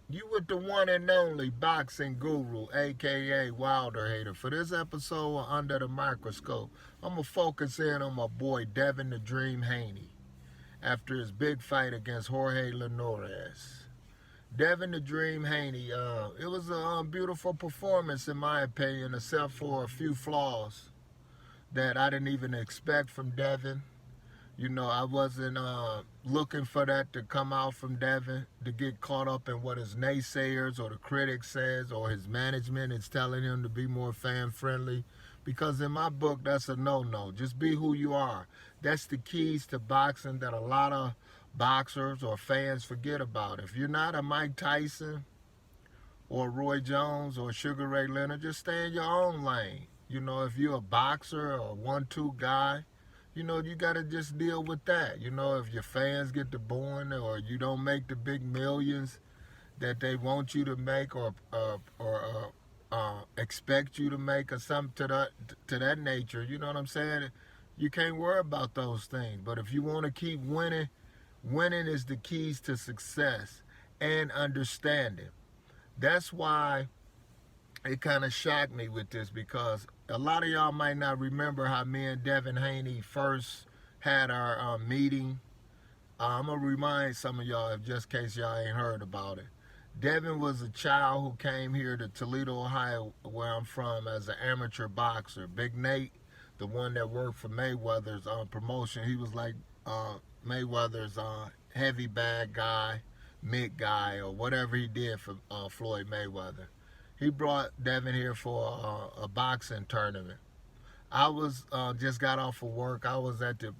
You with the one and only boxing guru, aka Wilder Hater. For this episode of Under the Microscope, I'm gonna focus in on my boy Devin the Dream Haney after his big fight against Jorge Linares. Devin the Dream Haney, it was a beautiful performance in my opinion, except for a few flaws that I didn't even expect from Devin. You know, I wasn't looking for that to come out from Devin, to get caught up in what his naysayers or the critics says or his management is telling him to be more fan friendly. Because in my book, that's a no-no. Just be who you are. That's the keys to boxing that a lot of boxers or fans forget about. If you're not a Mike Tyson or Roy Jones or Sugar Ray Leonard, just stay in your own lane. You know, if you're a boxer or a 1-2 guy, you know, you got to just deal with that. You know, if your fans get to booing or you don't make the big millions that they want you to make or expect you to make or something to that nature, you know what I'm saying? You can't worry about those things. But if you want to keep winning, winning is the keys to success and understanding. That's why it kind of shocked me with this, because a lot of y'all might not remember how me and Devin Haney first had our meeting. I'm going to remind some of y'all, if just in case y'all ain't heard about it. Devin was a child who came here to Toledo, Ohio, where I'm from, as an amateur boxer. Big Nate, the one that worked for Mayweather's promotion, he was like Mayweather's heavy bag guy, mid guy, or whatever he did for Floyd Mayweather. He brought Devin here for a boxing tournament. I was just got off of work. I was at the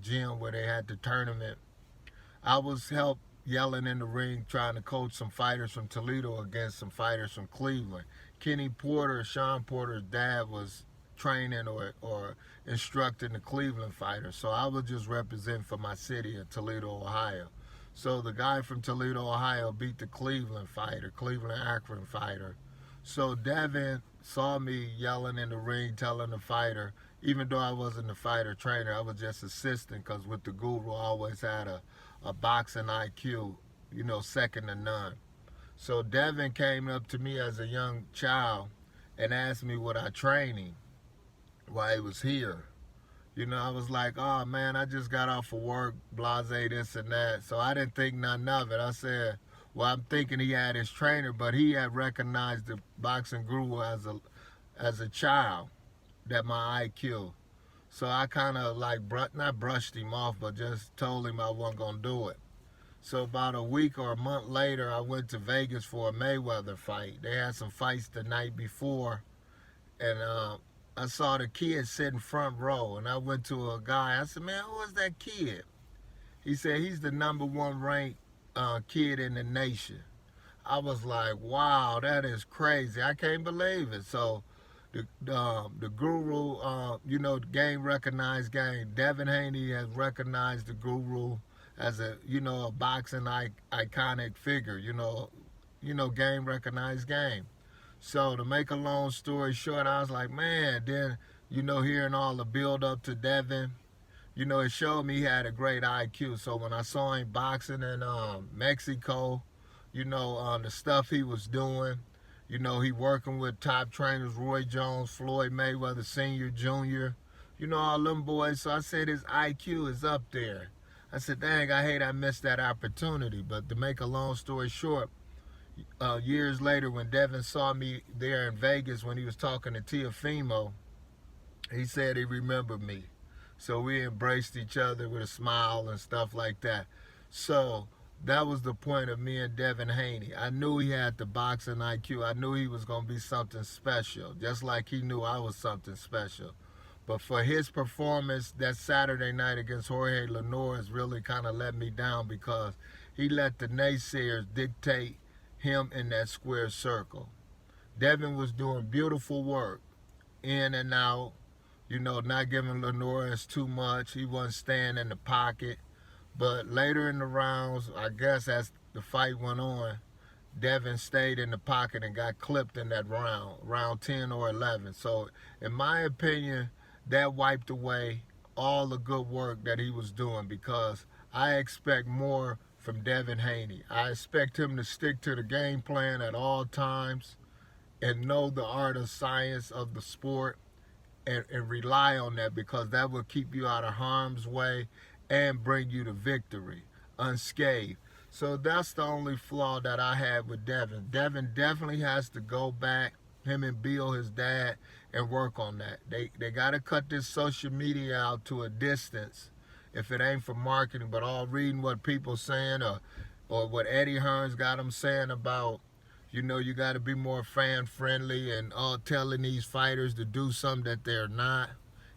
gym where they had the tournament. I was help yelling in the ring, trying to coach some fighters from Toledo against some fighters from Cleveland. Kenny Porter, Sean Porter's dad, was training or instructing the Cleveland fighters. So I was just representing for my city of Toledo, Ohio. So the guy from Toledo, Ohio beat the Cleveland fighter, Cleveland Akron fighter. So Devin saw me yelling in the ring, telling the fighter, even though I wasn't the fighter trainer, I was just assisting, because with the guru, I always had a boxing IQ, you know, second to none. So Devin came up to me as a young child and asked me would I train him while he was here. You know, I was like, oh man, I just got off of work, blase, this and that. So I didn't think nothing of it. I said, well, I'm thinking he had his trainer, but he had recognized the boxing guru as a child, that my IQ. So I kind of like, not brushed him off, but just told him I wasn't going to do it. So about a week or a month later, I went to Vegas for a Mayweather fight. They had some fights the night before, and I saw the kid sitting front row, and I went to a guy. I said, "Man, who is that kid?" He said, "He's the number one ranked kid in the nation." I was like, "Wow, that is crazy! I can't believe it." So the guru, you know, the game recognized game. Devin Haney has recognized the guru as a, you know, a boxing iconic figure. Game recognized game. So to make a long story short, I was like, man. Then, you know, hearing all the build up to Devin, you know, it showed me he had a great IQ. So when I saw him boxing in Mexico, you know, the stuff he was doing, you know, he working with top trainers, Roy Jones, Floyd Mayweather, Senior, Junior, you know, all them boys. So I said his IQ is up there. I said, dang, I hate I missed that opportunity. But to make a long story short, years later, when Devin saw me there in Vegas when he was talking to Tiafimo, he said he remembered me. So we embraced each other with a smile and stuff like that. So that was the point of me and Devin Haney. I knew he had the boxing IQ. I knew he was going to be something special, just like he knew I was something special. But for his performance that Saturday night against Jorge Linares really kind of let me down, because he let the naysayers dictate him in that square circle. Devin was doing beautiful work, in and out, you know, not giving Linares too much. He wasn't staying in the pocket. But later in the rounds, I guess as the fight went on, Devin stayed in the pocket and got clipped in that round 10 or 11. So, in my opinion, that wiped away all the good work that he was doing, because I expect more from Devin Haney. I expect him to stick to the game plan at all times and know the art of science of the sport and rely on that, because that will keep you out of harm's way and bring you to victory unscathed. So that's the only flaw that I have with Devin. Devin definitely has to go back, him and Bill, his dad, and work on that. They got to cut this social media out to a distance if it ain't for marketing, but all reading what people saying or what Eddie Hearn's got them saying about, you got to be more fan friendly and all telling these fighters to do something that they're not.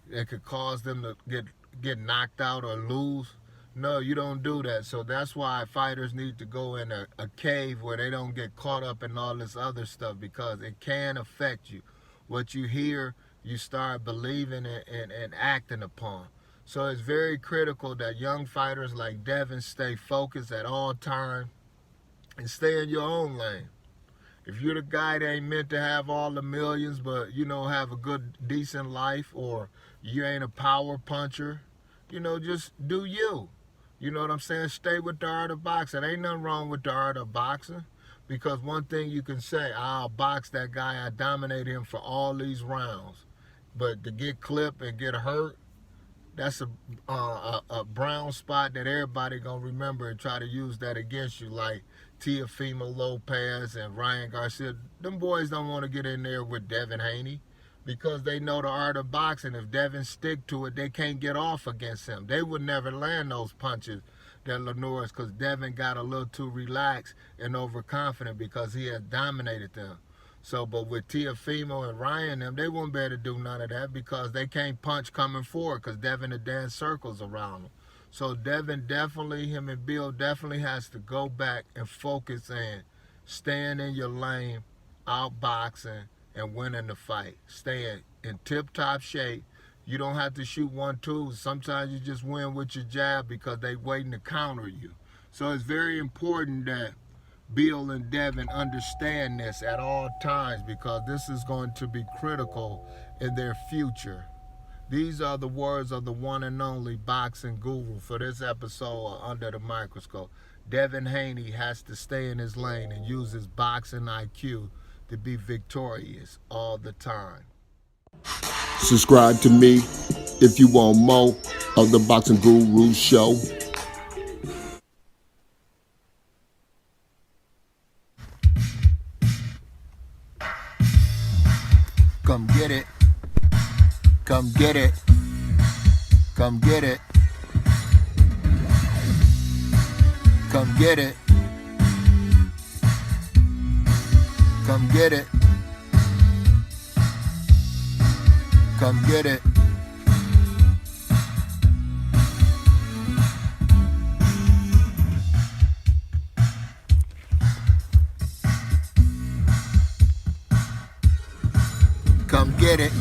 That could cause them to get knocked out or lose. No, you don't do that. So that's why fighters need to go in a cave where they don't get caught up in all this other stuff, because it can affect you. What you hear, you start believing it and acting upon. So it's very critical that young fighters like Devin stay focused at all times and stay in your own lane. If you're the guy that ain't meant to have all the millions, but, have a good, decent life, or you ain't a power puncher, just do you. You know what I'm saying? Stay with the art of boxing. Ain't nothing wrong with the art of boxing, because one thing you can say, I'll box that guy, I dominate him for all these rounds. But to get clipped and get hurt, that's a brown spot that everybody gonna remember and try to use that against you, like Teofimo Lopez and Ryan Garcia. Them boys don't want to get in there with Devin Haney, because they know the art of boxing. If Devin stick to it, they can't get off against him. They would never land those punches that Linares, because Devin got a little too relaxed and overconfident because he had dominated them. So, but with Teofimo and Ryan, they won't be able to do none of that, because they can't punch coming forward, because Devin will dance circles around them. So Devin definitely, him and Bill definitely has to go back and focus and stand in your lane, outboxing, and winning the fight. Stay in tip-top shape. You don't have to shoot 1-2s. Sometimes you just win with your jab because they waiting to counter you. So it's very important that Bill and Devin understand this at all times, because this is going to be critical in their future. These are the words of the one and only boxing guru for this episode of Under the Microscope. Devin Haney has to stay in his lane and use his boxing IQ to be victorious all the time. Subscribe to me if you want more of the Boxing Guru Show. Come get it. Come get it. Come get it. Come get it. Come get it. Come get it. Come get it.